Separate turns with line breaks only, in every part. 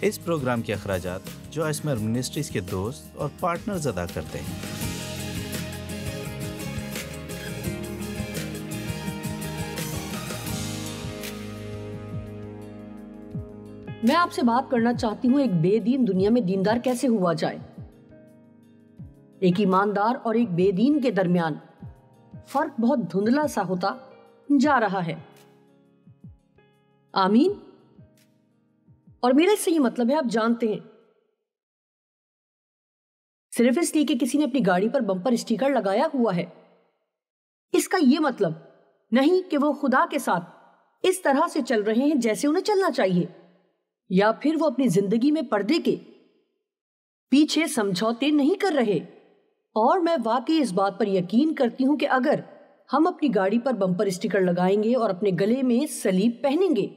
اس programme کے اخراجات جو اسمر منسٹریز کے دوست اور پارٹنرز ادا کرتے ہیں۔
میں آپ سے بات کرنا چاہتی ہوں ایک بے دین دنیا میں دیندار کیسے ہوا جائے۔ ایک ایماندار اور ایک بے دین کے درمیان فرق بہت دھندلا سا ہوتا جا رہا ہے۔ آمین۔ اور میرا اس سے یہ مطلب ہے، آپ جانتے ہیں، صرف اس لیے کہ کسی نے اپنی گاڑی پر بمپر اسٹیکر لگایا ہوا ہے، اس کا یہ مطلب نہیں کہ وہ خدا کے ساتھ اس طرح سے چل رہے ہیں جیسے انہیں چلنا چاہیے، یا پھر وہ اپنی زندگی میں پردے کے پیچھے سمجھوتے نہیں کر رہے۔ اور میں واقعی اس بات پر یقین کرتی ہوں کہ اگر ہم اپنی گاڑی پر بمپر اسٹیکر لگائیں گے اور اپنے گلے میں صلیب پہنیں گے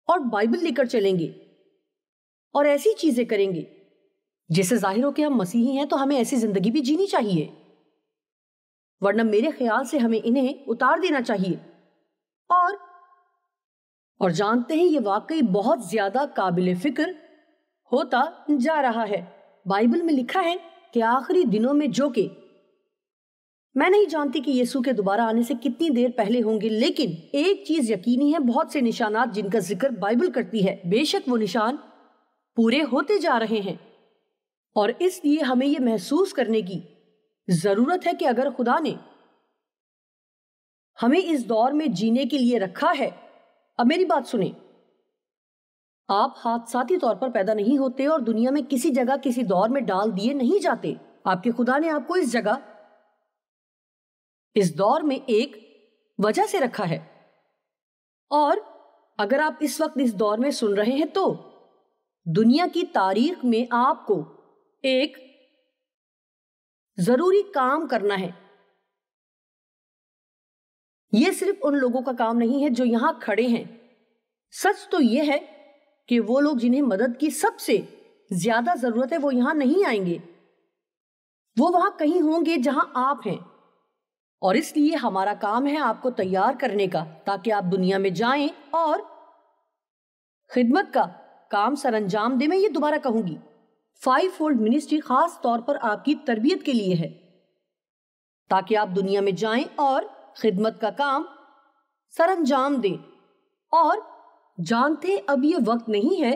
اور بائبل لے کر چلیں گے اور ایسی چیزیں کریں گے جس سے ظاہر ہو کہ ہم مسیحی ہیں، تو ہمیں ایسی زندگی بھی جینی چاہیے، ورنہ میرے خیال سے ہمیں انہیں اتار دینا چاہیے۔ اور جانتے ہیں، یہ واقعی بہت زیادہ قابل فکر ہوتا جا رہا ہے۔ بائبل میں لکھا ہے کہ آخری دنوں میں جو کہ میں نہیں جانتی کہ یسوع کے دوبارہ آنے سے کتنی دیر پہلے ہوں گے، لیکن ایک چیز یقینی ہے، بہت سے نشانات جن کا ذکر بائبل کرتی ہے، بے شک وہ نشان پورے ہوتے جا رہے ہیں۔ اور اس لیے ہمیں یہ محسوس کرنے کی ضرورت ہے کہ اگر خدا نے ہمیں اس دور میں جینے کے لیے رکھا ہے، اب میری بات سنیں، آپ حادثاتی طور پر پیدا نہیں ہوتے اور دنیا میں کسی جگہ کسی دور میں ڈال دیے نہیں جاتے۔ آپ کے خدا نے آپ کو اس جگہ، اس دور میں ایک وجہ سے رکھا ہے، اور اگر آپ اس وقت اس دور میں سن رہے ہیں تو دنیا کی تاریخ میں آپ کو ایک ضروری کام کرنا ہے۔ یہ صرف ان لوگوں کا کام نہیں ہے جو یہاں کھڑے ہیں۔ سچ تو یہ ہے کہ وہ لوگ جنہیں مدد کی سب سے زیادہ ضرورت ہے وہ یہاں نہیں آئیں گے، وہ وہاں کہیں ہوں گے جہاں آپ ہیں، اور اس لیے ہمارا کام ہے آپ کو تیار کرنے کا تاکہ آپ دنیا میں جائیں اور خدمت کا کام سر انجام دیں۔ میں یہ دوبارہ کہوں گی، 5 فولڈ منسٹری خاص طور پر آپ کی تربیت کے لیے ہے تاکہ آپ دنیا میں جائیں اور خدمت کا کام سر انجام دیں۔ اور جانتے اب یہ وقت نہیں ہے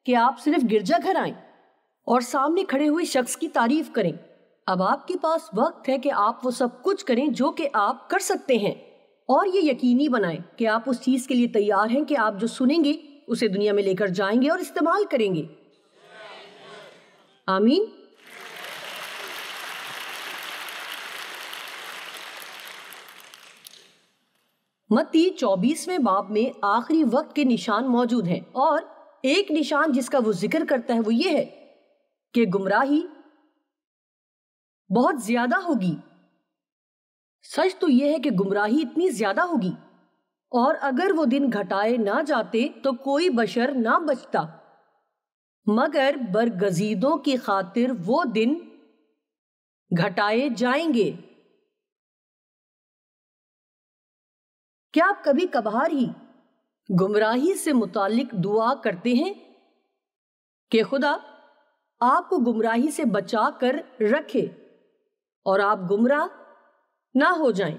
کہ آپ صرف گرجا گھر آئیں اور سامنے کھڑے ہوئے شخص کی تعریف کریں۔ اب آپ کے پاس وقت ہے کہ آپ وہ سب کچھ کریں جو کہ آپ کر سکتے ہیں، اور یہ یقینی بنائیں کہ آپ اس چیز کے لیے تیار ہیں کہ آپ جو سنیں گے اسے دنیا میں لے کر جائیں گے اور استعمال کریں گے۔ آمین۔ متی 24ویں باب میں آخری وقت کے نشان موجود ہیں، اور ایک نشان جس کا وہ ذکر کرتا ہے وہ یہ ہے کہ گمراہی بہت زیادہ ہوگی۔ سچ تو یہ ہے کہ گمراہی اتنی زیادہ ہوگی، اور اگر وہ دن گھٹائے نہ جاتے تو کوئی بشر نہ بچتا، مگر برگزیدوں کی خاطر وہ دن گھٹائے جائیں گے۔ کیا آپ کبھی کبھار ہی گمراہی سے متعلق دعا کرتے ہیں کہ خدا آپ کو گمراہی سے بچا کر رکھے اور آپ گمراہ نہ ہو جائیں؟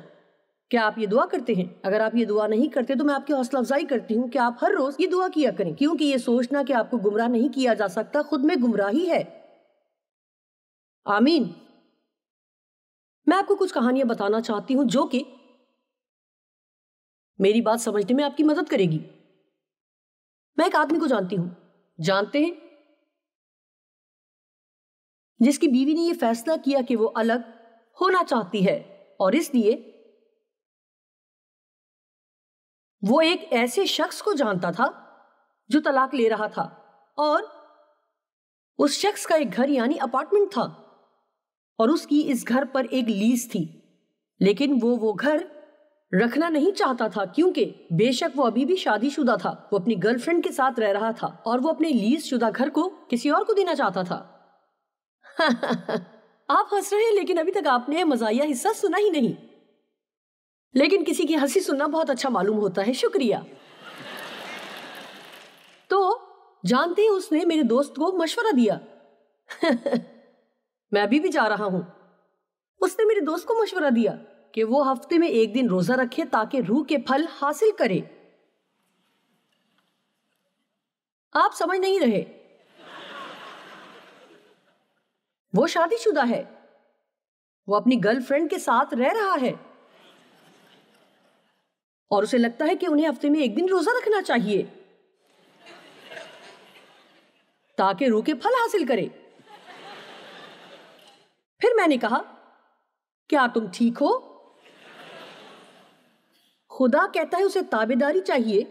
کیا آپ یہ دعا کرتے ہیں؟ اگر آپ یہ دعا نہیں کرتے تو میں آپ کی حوصلہ افزائی کرتی ہوں کہ آپ ہر روز یہ دعا کیا کریں، کیونکہ یہ سوچنا کہ آپ کو گمراہ نہیں کیا جا سکتا خود میں گمراہی ہے۔ آمین۔ میں آپ کو کچھ کہانیاں بتانا چاہتی ہوں جو کہ میری بات سمجھنے میں آپ کی مدد کرے گی۔ میں ایک آدمی کو جانتی ہوں، جانتے ہیں، جس کی بیوی نے یہ فیصلہ کیا کہ وہ الگ ہونا چاہتی ہے، اور اس لیے وہ ایک ایسے شخص کو جانتا تھا جو طلاق لے رہا تھا، اور اس شخص کا ایک گھر یعنی اپارٹمنٹ تھا، اور اس کی اس گھر پر ایک لیز تھی، لیکن وہ گھر رکھنا نہیں چاہتا تھا کیونکہ بے شک وہ ابھی بھی شادی شدہ تھا، وہ اپنی گرل فرینڈ کے ساتھ رہ رہا تھا، اور وہ اپنے لیز شدہ گھر کو کسی اور کو دینا چاہتا تھا۔ آپ ہنس رہے ہیں، لیکن ابھی تک آپ نے مزاحیہ حصہ سنا ہی نہیں، لیکن کسی کی ہنسی سننا بہت اچھا معلوم ہوتا ہے، شکریہ۔ تو جانتے ہیں اس نے میرے دوست کو مشورہ دیا میں ابھی بھی جا رہا ہوں. اس نے میرے دوست کو مشورہ دیا کہ وہ ہفتے میں ایک دن روزہ رکھے تاکہ روح کے پھل حاصل کرے. آپ سمجھ نہیں رہے. وہ شادی شدہ ہے, وہ اپنی گرل فرینڈ کے ساتھ رہ رہا ہے اور اسے لگتا ہے کہ انہیں ہفتے میں ایک دن روزہ رکھنا چاہیے تاکہ روح کے پھل حاصل کرے. پھر میں نے کہا, کیا تم ٹھیک ہو؟ خدا کہتا ہے اسے تابعداری چاہیے,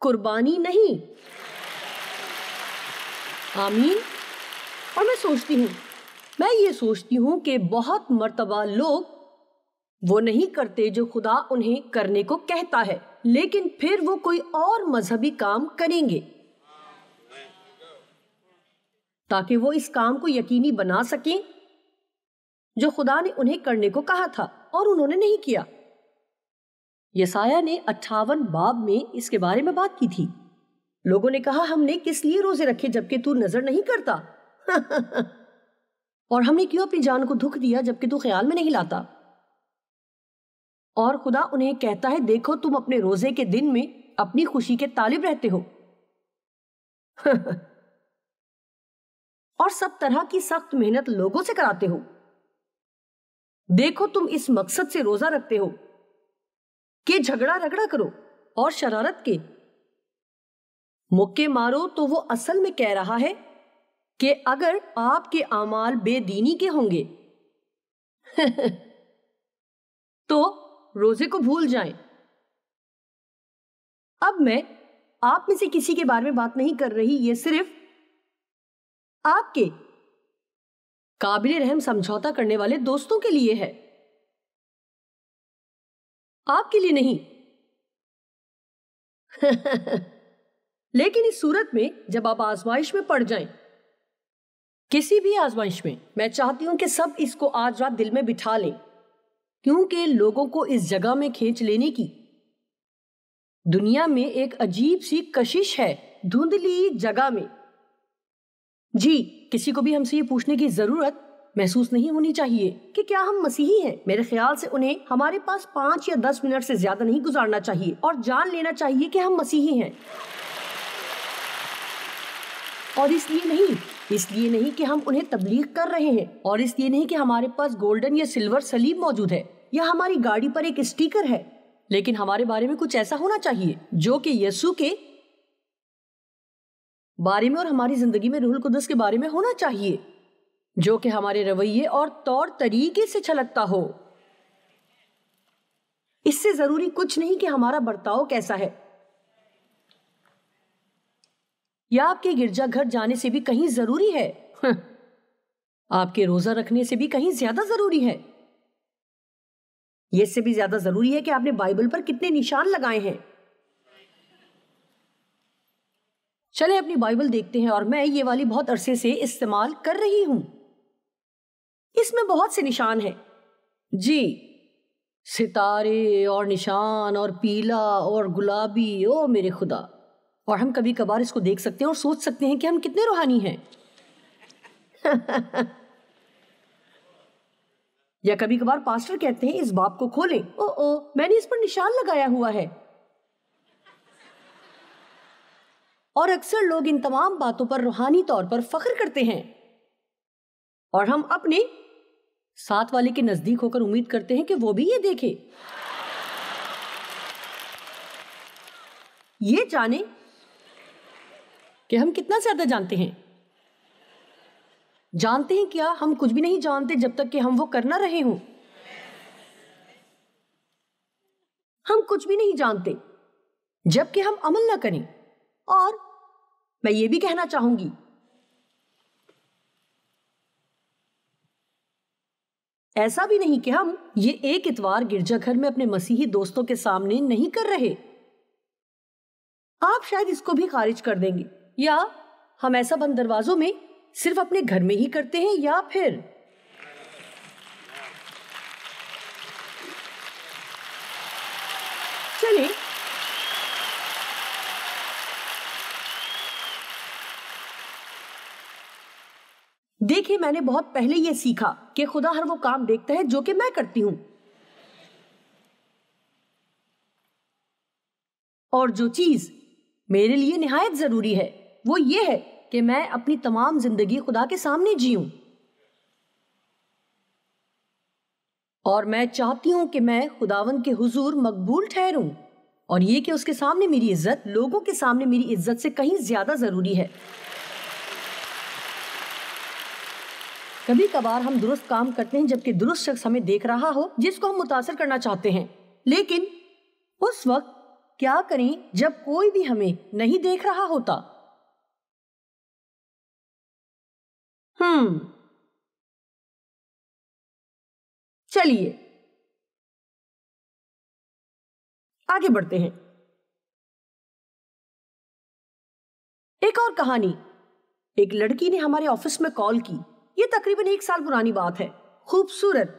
قربانی نہیں. آمین. اور میں یہ سوچتی ہوں کہ بہت مرتبہ لوگ وہ نہیں کرتے جو خدا انہیں کرنے کو کہتا ہے, لیکن پھر وہ کوئی اور مذہبی کام کریں گے تاکہ وہ اس کام کو یقینی بنا سکیں جو خدا نے انہیں کرنے کو کہا تھا اور انہوں نے نہیں کیا. یسایہ نے 58 باب میں اس کے بارے میں بات کی تھی. لوگوں نے کہا, ہم نے کس لیے روزے رکھے جبکہ تو نظر نہیں کرتا اور ہم نے کیوں اپنی جان کو دکھ دیا جبکہ تو خیال میں نہیں لاتا. اور خدا انہیں کہتا ہے, دیکھو تم اپنے روزے کے دن میں اپنی خوشی کے طالب رہتے ہو اور سب طرح کی سخت محنت لوگوں سے کراتے ہو. دیکھو تم اس مقصد سے روزہ رکھتے ہو کہ جھگڑا رگڑا کرو اور شرارت کے مکے مارو. تو وہ اصل میں کہہ رہا ہے کہ اگر آپ کے اعمال بے دینی کے ہوں گے تو روزے کو بھول جائیں. اب میں آپ میں سے کسی کے بارے میں بات نہیں کر رہی, یہ صرف آپ کے قابل رحم سمجھوتا کرنے والے دوستوں کے لیے ہے, آپ کے لیے نہیں. لیکن اس صورت میں جب آپ آزمائش میں پڑ جائیں, کسی بھی آزمائش میں, میں چاہتی ہوں کہ سب اس کو آج رات دل میں بٹھا لیں, کیونکہ لوگوں کو اس جگہ میں کھینچ لینے کی دنیا میں ایک عجیب سی کشش ہے, دھندلی جگہ میں. جی, کسی کو بھی ہم سے یہ پوچھنے کی ضرورت محسوس نہیں ہونی چاہیے کہ کیا ہم مسیحی ہیں. میرے خیال سے انہیں ہمارے پاس 5 یا 10 منٹ سے زیادہ نہیں گزارنا چاہیے اور جان لینا چاہیے کہ ہم مسیحی ہیں. اور اس لیے نہیں کہ ہم انہیں تبلیغ کر رہے ہیں, اور اس لیے نہیں کہ ہمارے پاس گولڈن یا سلور صلیب موجود ہے یا ہماری گاڑی پر ایک اسٹیکر ہے, لیکن ہمارے بارے میں کچھ ایسا ہونا چاہیے جو کہ یسوع کے بارے میں اور ہماری زندگی میں روح القدس کے بارے میں ہونا چاہیے, جو کہ ہمارے رویے اور طور طریقے سے چھلکتا ہو. اس سے ضروری کچھ نہیں کہ ہمارا برتاؤ کیسا ہے, یا آپ کے گرجا گھر جانے سے بھی کہیں ضروری ہے, آپ کے روزہ رکھنے سے بھی کہیں زیادہ ضروری ہے. یہ اس سے بھی زیادہ ضروری ہے کہ آپ نے بائبل پر کتنے نشان لگائے ہیں. چلیں اپنی بائبل دیکھتے ہیں, اور میں یہ والی بہت عرصے سے استعمال کر رہی ہوں. اس میں بہت سے نشان ہیں. جی, ستارے اور نشان اور پیلا اور گلابی, او میرے خدا. اور ہم کبھی کبھار اس کو دیکھ سکتے ہیں اور سوچ سکتے ہیں کہ ہم کتنے روحانی ہیں. یا کبھی کبھار پاسٹر کہتے ہیں اس باب کو کھولیں, میں نے اس پر نشان لگایا ہوا ہے. اور اکثر لوگ ان تمام باتوں پر روحانی طور پر فخر کرتے ہیں, اور ہم اپنے ساتھ والے کے نزدیک ہو کر امید کرتے ہیں کہ وہ بھی یہ دیکھے. یہ جانیں کہ ہم کتنا زیادہ جانتے ہیں. جانتے ہیں کیا, ہم کچھ بھی نہیں جانتے جب تک کہ ہم وہ کر نہ رہے ہوں. ہم کچھ بھی نہیں جانتے جب کہ ہم عمل نہ کریں. اور میں یہ بھی کہنا چاہوں گی, ایسا بھی نہیں کہ ہم یہ ایک اتوار گرجا گھر میں اپنے مسیحی دوستوں کے سامنے نہیں کر رہے. آپ شاید اس کو بھی خارج کر دیں گے, یا ہم ایسا بند دروازوں میں صرف اپنے گھر میں ہی کرتے ہیں, یا پھر چلیں دیکھیں میں نے بہت پہلے یہ سیکھا کہ خدا ہر وہ کام دیکھتا ہے جو کہ میں کرتی ہوں، اور جو چیز میرے لیے نہایت ضروری ہے وہ یہ ہے کہ میں اپنی تمام زندگی خدا کے سامنے جیوں، اور میں چاہتی ہوں کہ میں خداوند کے حضور مقبول ٹھہروں، اور یہ کہ اس کے سامنے میری عزت لوگوں کے سامنے میری عزت سے کہیں زیادہ ضروری ہے۔ کبھی کبھار ہم درست کام کرتے ہیں جبکہ درست شخص ہمیں دیکھ رہا ہو جس کو ہم متاثر کرنا چاہتے ہیں، لیکن اس وقت کیا کریں جب کوئی بھی ہمیں نہیں دیکھ رہا ہوتا؟ چلیے آگے بڑھتے ہیں۔ ایک اور کہانی، ایک لڑکی نے ہمارے آفس میں کال کی، یہ تقریباً 1 سال پرانی بات ہے۔ خوبصورت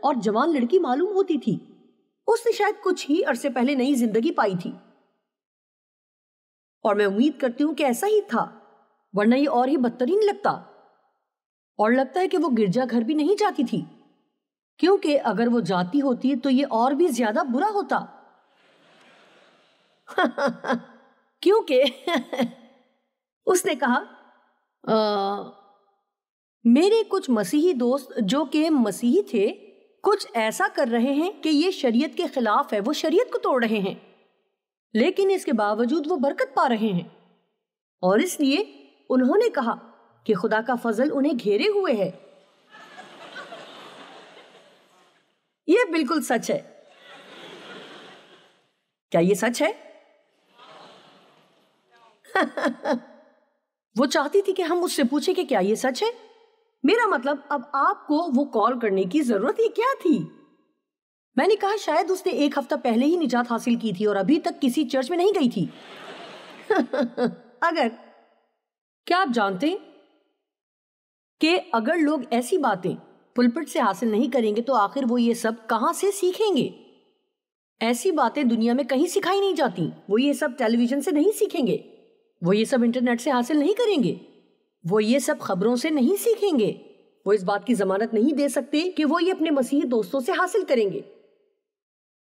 اور جوان لڑکی معلوم ہوتی تھی، اس نے شاید کچھ ہی عرصے پہلے نئی زندگی پائی تھی، اور میں امید کرتی ہوں کہ ایسا ہی تھا، ورنہ یہ اور ہی بدترین لگتا، اور لگتا ہے کہ وہ گرجا گھر بھی نہیں جاتی تھی، کیونکہ اگر وہ جاتی ہوتی تو یہ اور بھی زیادہ برا ہوتا۔ کیونکہ اس نے کہا میرے کچھ مسیحی دوست جو کہ مسیحی تھے کچھ ایسا کر رہے ہیں کہ یہ شریعت کے خلاف ہے، وہ شریعت کو توڑ رہے ہیں، لیکن اس کے باوجود وہ برکت پا رہے ہیں، اور اس لیے انہوں نے کہا کہ خدا کا فضل انہیں گھیرے ہوئے ہے۔ یہ بالکل سچ ہے۔ کیا یہ سچ ہے؟ وہ چاہتی تھی کہ ہم اس سے پوچھیں کہ کیا یہ سچ ہے؟ میرا مطلب اب آپ کو وہ کال کرنے کی ضرورت ہی کیا تھی؟ میں نے کہا شاید اس نے 1 ہفتہ پہلے ہی نجات حاصل کی تھی اور ابھی تک کسی چرچ میں نہیں گئی تھی۔ کیا آپ جانتے ہیں کہ اگر لوگ ایسی باتیں پلپٹ سے حاصل نہیں کریں گے تو آخر وہ یہ سب کہاں سے سیکھیں گے؟ ایسی باتیں دنیا میں کہیں سکھائی نہیں جاتی، وہ یہ سب ٹیلی ویژن سے نہیں سیکھیں گے، وہ یہ سب انٹرنیٹ سے حاصل نہیں کریں گے، وہ یہ سب خبروں سے نہیں سیکھیں گے، وہ اس بات کی ضمانت نہیں دے سکتے کہ وہ یہ اپنے مسیحی دوستوں سے حاصل کریں گے۔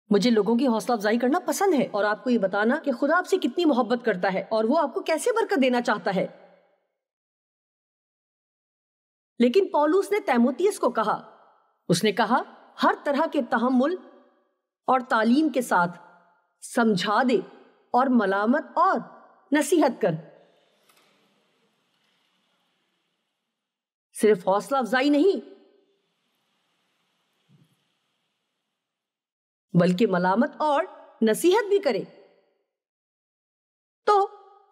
مجھے لوگوں کی حوصلہ افزائی کرنا پسند ہے اور آپ کو یہ بتانا کہ خدا آپ سے کتنی محبت کرتا ہے اور وہ آپ کو کیسے برکت دینا چاہتا ہے۔ لیکن پولس نے تیموتھیوس کو کہا، اس نے کہا ہر طرح کے تحمل اور تعلیم کے ساتھ سمجھا دے اور ملامت اور نصیحت کر۔ صرف حوصلہ افزائی نہیں بلکہ ملامت اور نصیحت بھی کرے۔ تو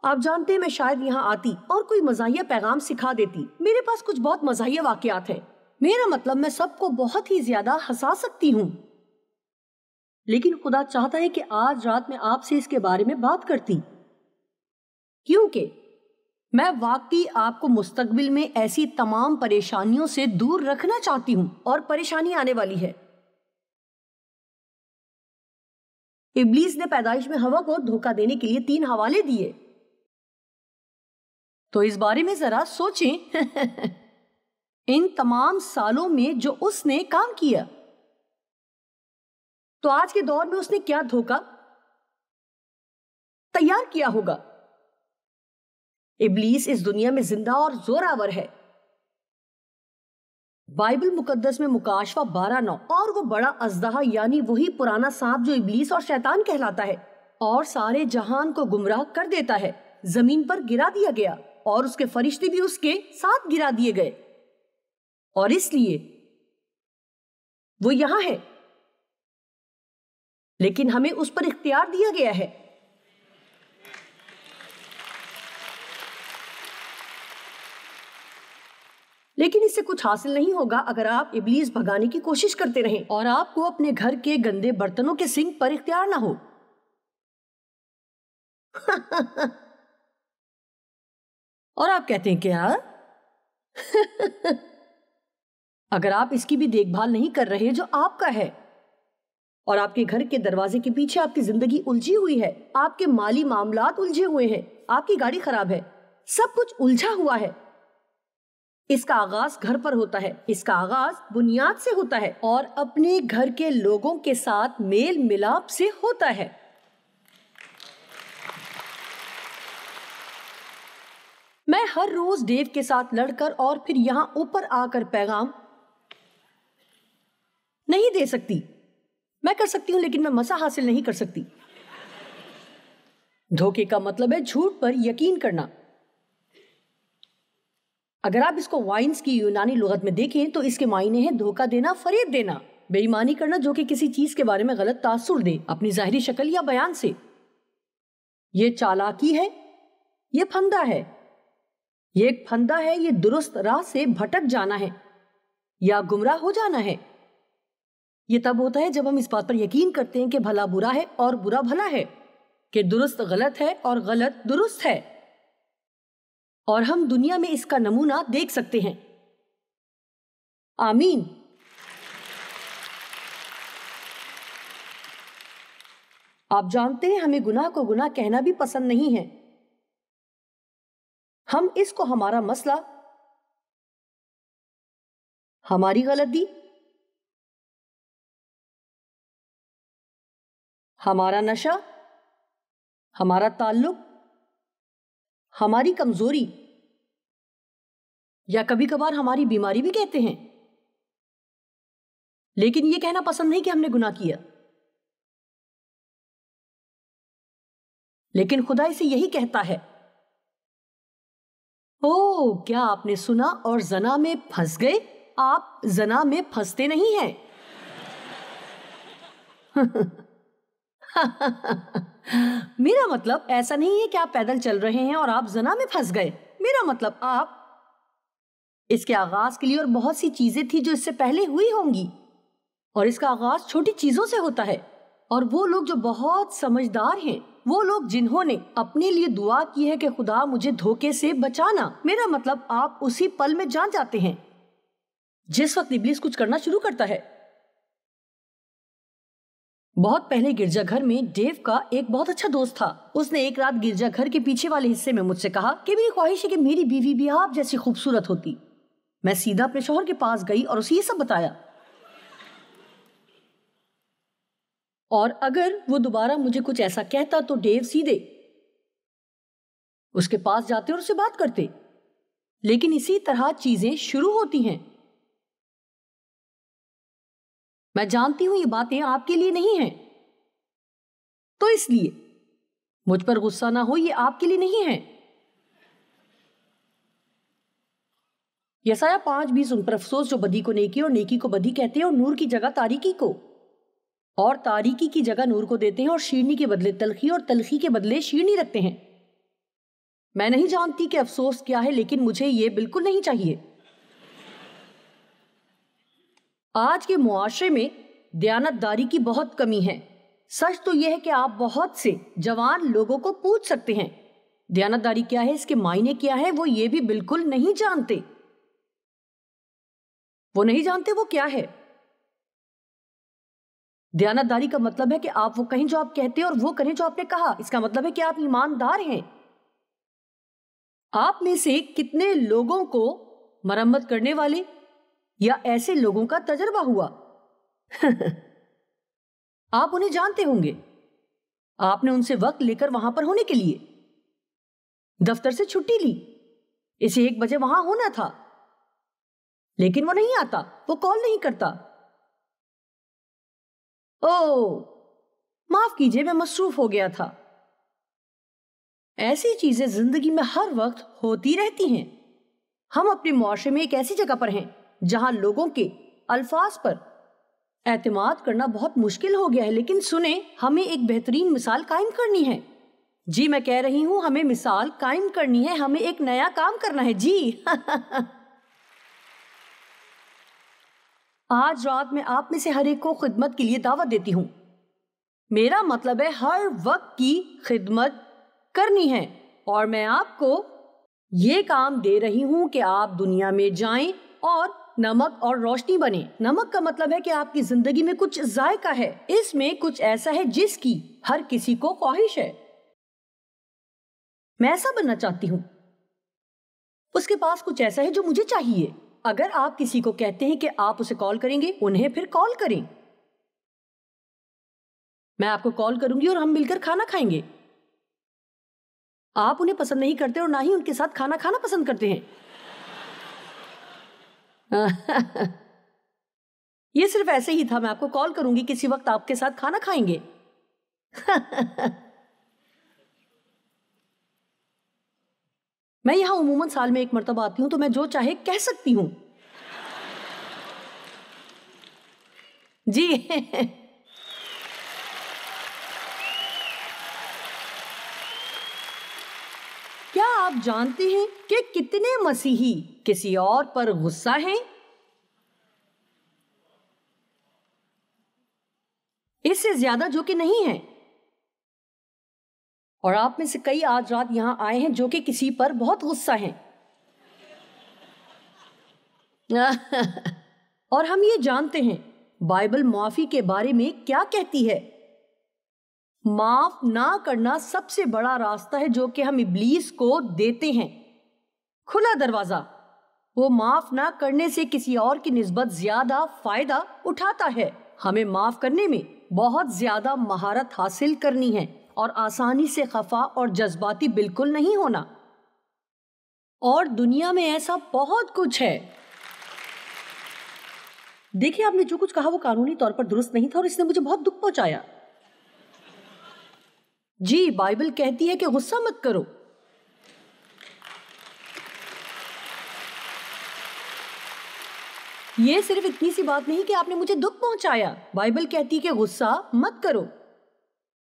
آپ جانتے ہیں میں شاید یہاں آتی اور کوئی مزاحیہ پیغام سکھا دیتی، میرے پاس کچھ بہت مزاحیہ واقعات ہیں، میرا مطلب میں سب کو بہت ہی زیادہ ہنسا سکتی ہوں، لیکن خدا چاہتا ہے کہ آج رات میں آپ سے اس کے بارے میں بات کرتی، کیونکہ میں واقعی آپ کو مستقبل میں ایسی تمام پریشانیوں سے دور رکھنا چاہتی ہوں، اور پریشانی آنے والی ہے۔ ابلیس نے پیدائش میں ہوا کو دھوکہ دینے کے لیے 3 حوالے دیے، تو اس بارے میں ذرا سوچیں۔ ان تمام سالوں میں جو اس نے کام کیا، تو آج کے دور میں اس نے کیا دھوکہ تیار کیا ہوگا؟ ابلیس اس دنیا میں زندہ اور زوراور ہے۔ بائبل مقدس میں مکاشفہ 12:9، اور وہ بڑا اژدہا یعنی وہی پرانا سانپ جو ابلیس اور شیطان کہلاتا ہے اور سارے جہان کو گمراہ کر دیتا ہے، زمین پر گرا دیا گیا، اور اس کے فرشتے بھی اس کے ساتھ گرا دیے گئے، اور اس لیے وہ یہاں ہے، لیکن ہمیں اس پر اختیار دیا گیا ہے۔ لیکن اس سے کچھ حاصل نہیں ہوگا اگر آپ ابلیس بھگانے کی کوشش کرتے رہیں اور آپ کو اپنے گھر کے گندے برتنوں کے سنک پر اختیار نہ ہو۔ اور آپ کہتے ہیں کیا؟ اگر آپ اس کی بھی دیکھ بھال نہیں کر رہے جو آپ کا ہے، اور آپ کے گھر کے دروازے کے پیچھے آپ کی زندگی الجھی ہوئی ہے، آپ کے مالی معاملات الجھے ہوئے ہیں، آپ کی گاڑی خراب ہے، سب کچھ الجھا ہوا ہے، اس کا آغاز گھر پر ہوتا ہے، اس کا آغاز بنیاد سے ہوتا ہے اور اپنے گھر کے لوگوں کے ساتھ میل ملاپ سے ہوتا ہے۔ میں ہر روز ڈیو کے ساتھ لڑ کر اور پھر یہاں اوپر آ کر پیغام نہیں دے سکتی۔ میں کر سکتی ہوں لیکن میں مزہ حاصل نہیں کر سکتی۔ دھوکے کا مطلب ہے جھوٹ پر یقین کرنا۔ اگر آپ اس کو وائنز کی یونانی لغت میں دیکھیں تو اس کے معنی ہے دھوکہ دینا، فریب دینا، بے ایمانی کرنا جو کہ کسی چیز کے بارے میں غلط تاثر دے اپنی ظاہری شکل یا بیان سے۔ یہ چالاکی ہے، یہ پھندا ہے، یہ ایک پھندا ہے، یہ درست راہ سے بھٹک جانا ہے یا گمراہ ہو جانا ہے۔ یہ تب ہوتا ہے جب ہم اس بات پر یقین کرتے ہیں کہ بھلا برا ہے اور برا بھلا ہے، کہ درست غلط ہے اور غلط درست ہے، اور ہم دنیا میں اس کا نمونہ دیکھ سکتے ہیں۔ آمین۔ آپ جانتے ہیں ہمیں گناہ کو گناہ کہنا بھی پسند نہیں ہے۔ ہم اس کو ہمارا مسئلہ، ہماری غلطی، ہمارا نشہ، ہمارا تعلق، ہماری کمزوری یا کبھی کبھار ہماری بیماری بھی کہتے ہیں، لیکن یہ کہنا پسند نہیں کہ ہم نے گناہ کیا۔ لیکن خدا اسے یہی کہتا ہے۔ اوہ، کیا آپ نے سنا اور زنا میں پھنس گئے؟ آپ زنا میں پھنستے نہیں ہیں۔ میرا مطلب ایسا نہیں ہے کہ آپ پیدل چل رہے ہیں اور آپ زنا میں پھنس گئے۔ میرا مطلب آپ اس کے آغاز کے لیے، اور بہت سی چیزیں تھی جو اس سے پہلے ہوئی ہوں گی، اور اس کا آغاز چھوٹی چیزوں سے ہوتا ہے۔ اور وہ لوگ جو بہت سمجھدار ہیں، وہ لوگ جنہوں نے اپنے لیے دعا کی ہے کہ خدا مجھے دھوکے سے بچانا، میرا مطلب آپ اسی پل میں جان جاتے ہیں جس وقت ابلیس کچھ کرنا شروع کرتا ہے۔ بہت پہلے گرجا گھر میں ڈیو کا ایک بہت اچھا دوست تھا۔ اس نے ایک رات گرجا گھر کے پیچھے والے حصے میں مجھ سے کہا کہ میری خواہش ہے کہ میری بیوی بھی آپ جیسی خوبصورت ہوتی۔ میں سیدھا اپنے شوہر کے پاس گئی اور اسے یہ سب بتایا، اور اگر وہ دوبارہ مجھے کچھ ایسا کہتا تو ڈیو سیدھے اس کے پاس جاتے اور اسے بات کرتے۔ لیکن اسی طرح چیزیں شروع ہوتی ہیں۔ میں جانتی ہوں یہ باتیں آپ کے لیے نہیں ہیں، تو اس لیے مجھ پر غصہ نہ ہو، یہ آپ کے لیے نہیں ہے۔ یسایہ 5:20 ان پر افسوس جو بدی کو نیکی اور نیکی کو بدی کہتے ہیں اور نور کی جگہ تاریکی کو، اور تاریکی کی جگہ نور کو دیتے ہیں، اور شیرنی کے بدلے تلخی اور تلخی کے بدلے شیرنی رکھتے ہیں۔ میں نہیں جانتی کہ افسوس کیا ہے، لیکن مجھے یہ بالکل نہیں چاہیے۔ آج کے معاشرے میں دیانت داری کی بہت کمی ہے۔ سچ تو یہ ہے کہ آپ بہت سے جوان لوگوں کو پوچھ سکتے ہیں دیانت داری کیا ہے، اس کے معنی کیا ہے، وہ یہ بھی بالکل نہیں جانتے۔ وہ نہیں جانتے وہ کیا ہے۔ دیانت داری کا مطلب ہے کہ آپ وہ کہیں جو آپ کہتے ہیں اور وہ کریں جو آپ نے کہا۔ اس کا مطلب ہے کہ آپ ایماندار ہیں۔ آپ میں سے کتنے لوگوں کو مرمت کرنے والے یا ایسے لوگوں کا تجربہ ہوا؟ آپ انہیں جانتے ہوں گے۔ آپ نے ان سے وقت لے کر وہاں پر ہونے کے لیے دفتر سے چھٹی لی، اسے 1 بجے وہاں ہونا تھا، لیکن وہ نہیں آتا، وہ کال نہیں کرتا۔ اوہ معاف کیجیے، میں مصروف ہو گیا تھا۔ ایسی چیزیں زندگی میں ہر وقت ہوتی رہتی ہیں۔ ہم اپنے معاشرے میں ایک ایسی جگہ پر ہیں جہاں لوگوں کے الفاظ پر اعتماد کرنا بہت مشکل ہو گیا ہے، لیکن سنیں، ہمیں ایک بہترین مثال قائم کرنی ہے۔ جی میں کہہ رہی ہوں، ہمیں مثال قائم کرنی ہے، ہمیں ایک نیا کام کرنا ہے۔ جی آج رات میں آپ میں سے ہر ایک کو خدمت کے لیے دعوت دیتی ہوں۔ میرا مطلب ہے ہر وقت کی خدمت کرنی ہے، اور میں آپ کو یہ کام دے رہی ہوں کہ آپ دنیا میں جائیں اور نمک اور روشنی بنیں۔ نمک کا مطلب ہے کہ آپ کی زندگی میں کچھ ذائقہ ہے، اس میں کچھ ایسا ہے جس کی ہر کسی کو خواہش ہے۔ میں ایسا بننا چاہتی ہوں۔ اس کے پاس کچھ ایسا ہے جو مجھے چاہیے۔ اگر آپ کسی کو کہتے ہیں کہ آپ اسے کال کریں گے، انہیں پھر کال کریں۔ میں آپ کو کال کروں گی اور ہم مل کر کھانا کھائیں گے۔ آپ انہیں پسند نہیں کرتے اور نہ ہی ان کے ساتھ کھانا کھانا پسند کرتے ہیں۔ یہ صرف ایسے ہی تھا، میں آپ کو کال کروں گی، کسی وقت آپ کے ساتھ کھانا کھائیں گے۔ میں یہاں عموماً سال میں ایک مرتبہ آتی ہوں، تو میں جو چاہے کہہ سکتی ہوں۔ جی کیا آپ جانتے ہیں کہ کتنے مسیحی کسی اور پر غصہ ہیں؟ اس سے زیادہ جو کہ نہیں ہیں۔ اور آپ میں سے کئی آج رات یہاں آئے ہیں جو کہ کسی پر بہت غصہ ہیں۔ اور ہم یہ جانتے ہیں بائبل معافی کے بارے میں کیا کہتی ہے۔ معاف نہ کرنا سب سے بڑا راستہ ہے جو کہ ہم ابلیس کو دیتے ہیں، کھلا دروازہ۔ وہ معاف نہ کرنے سے کسی اور کی نسبت زیادہ فائدہ اٹھاتا ہے۔ ہمیں معاف کرنے میں بہت زیادہ مہارت حاصل کرنی ہے اور آسانی سے خفا اور جذباتی بالکل نہیں ہونا۔ اور دنیا میں ایسا بہت کچھ ہے۔ دیکھیں، آپ نے جو کچھ کہا وہ قانونی طور پر درست نہیں تھا اور اس نے مجھے بہت دکھ پہنچایا۔ جی، بائبل کہتی ہے کہ غصہ مت کرو۔ یہ صرف اتنی سی بات نہیں کہ آپ نے مجھے دکھ پہنچایا۔ بائبل کہتی ہے کہ غصہ مت کرو۔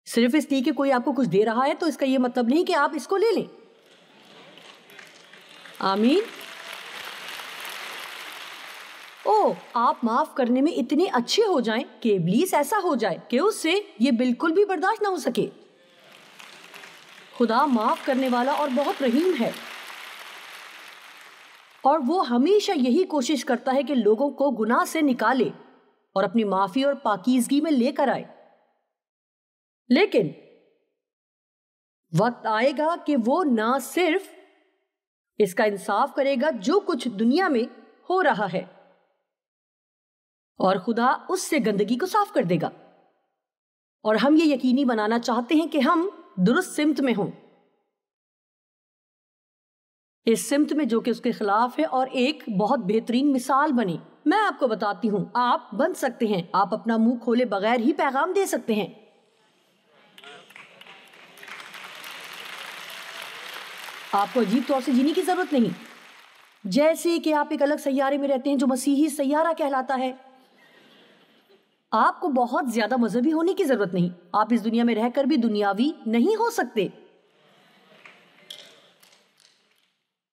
صرف اس لیے کہ کوئی آپ کو کچھ دے رہا ہے تو اس کا یہ مطلب نہیں کہ آپ اس کو لے لیں۔ آمین۔ آپ معاف کرنے میں اتنے اچھے ہو جائیں کہ ابلیس ایسا ہو جائے کہ اس سے یہ بالکل بھی برداشت نہ ہو سکے۔ خدا معاف کرنے والا اور بہت رحیم ہے، اور وہ ہمیشہ یہی کوشش کرتا ہے کہ لوگوں کو گناہ سے نکالے اور اپنی معافی اور پاکیزگی میں لے کر آئے۔ لیکن وقت آئے گا کہ وہ نہ صرف اس کا انصاف کرے گا جو کچھ دنیا میں ہو رہا ہے، اور خدا اس سے گندگی کو صاف کر دے گا۔ اور ہم یہ یقینی بنانا چاہتے ہیں کہ ہم درست سمت میں ہوں، اس سمت میں جو کہ اس کے خلاف ہے، اور ایک بہت بہترین مثال بنے۔ میں آپ کو بتاتی ہوں، آپ بن سکتے ہیں۔ آپ اپنا منہ کھولے بغیر ہی پیغام دے سکتے ہیں۔ آپ کو عجیب طور سے جینے کی ضرورت نہیں، جیسے کہ آپ ایک الگ سیارے میں رہتے ہیں جو مسیحی سیارہ کہلاتا ہے۔ آپ کو بہت زیادہ مذہبی ہونے کی ضرورت نہیں، آپ اس دنیا میں رہ کر بھی دنیاوی نہیں ہو سکتے۔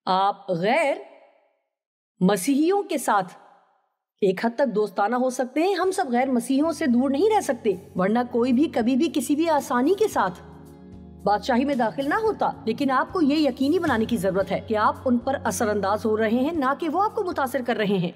آپ غیر مسیحیوں کے ساتھ ایک حد تک دوستانہ ہو سکتے ہیں۔ ہم سب غیر مسیحیوں سے دور نہیں رہ سکتے، ورنہ کوئی بھی کبھی بھی کسی بھی آسانی کے ساتھ بادشاہی میں داخل نہ ہوتا۔ لیکن آپ کو یہ یقینی بنانے کی ضرورت ہے کہ آپ ان پر اثر انداز ہو رہے ہیں، نہ کہ وہ آپ کو متاثر کر رہے ہیں۔